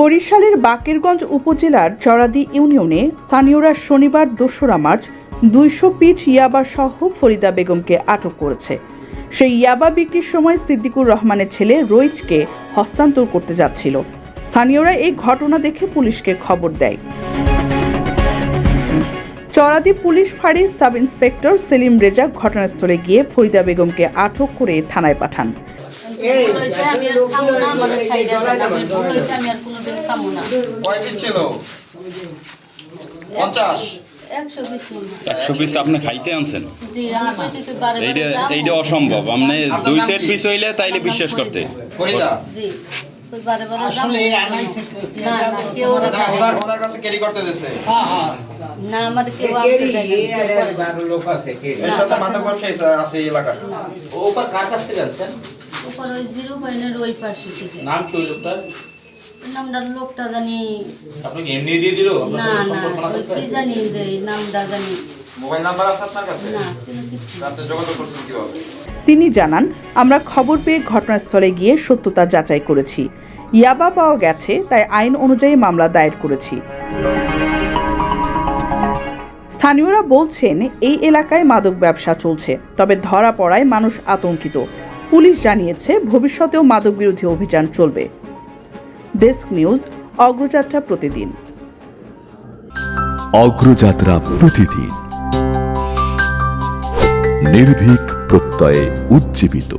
বরিশালের বাকেরগঞ্জ উপজেলার চরাদি ইউনিয়নে স্থানীয়রা শনিবার ২রা মার্চ ২০০ পিচ ইয়াবা সহ ফরিদা বেগমকে আটক করেছে। সেই ইয়াবা বিক্রির সময় সিদ্দিকুর রহমানের ছেলে রইজকে হস্তান্তর করতে যাচ্ছিল। স্থানীয়রা এই ঘটনা দেখে পুলিশকে খবর দেয়। চরাদি পুলিশ ফাঁড়ির সাব ইন্সপেক্টর সেলিম রেজা ঘটনাস্থলে গিয়ে ফরিদা বেগমকে আটক করে থানায় পাঠান। আপনি খাইতে আনছেন এইটা অসম্ভব। আপনি 2 সেট পিস হইলে তাইলে বিশ্বাস করতে নামটা লোকটা জানি আপনাকে এমনি দিয়ে দিল না কি জানি নামটা জানি মোবাইল নাম্বার আছে আপনার কাছে না আপনি যোগাযোগ করছেন কিভাবে? তিনি জানান, আমরা খবর পেয়ে ঘটনাস্থলে গিয়ে সত্যতা যাচাই করেছি। ইয়াবা পাওয়া গেছে, তাই আইন অনুযায়ী মামলা দায়ের করেছি। স্থানীয়রা বলছেন এই এলাকায় মাদক ব্যবসা চলছে, তবে ধরা পড়ায় মানুষ আতঙ্কিত। পুলিশ জানিয়েছে ভবিষ্যতেও মাদক বিরোধী অভিযান চলবে। ডেস্ক নিউজ, অগ্রযাত্রা প্রতিদিন। অগ্রযাত্রা প্রতিদিন, নির্ভীক প্রত্যয়ে উজ্জীবিত।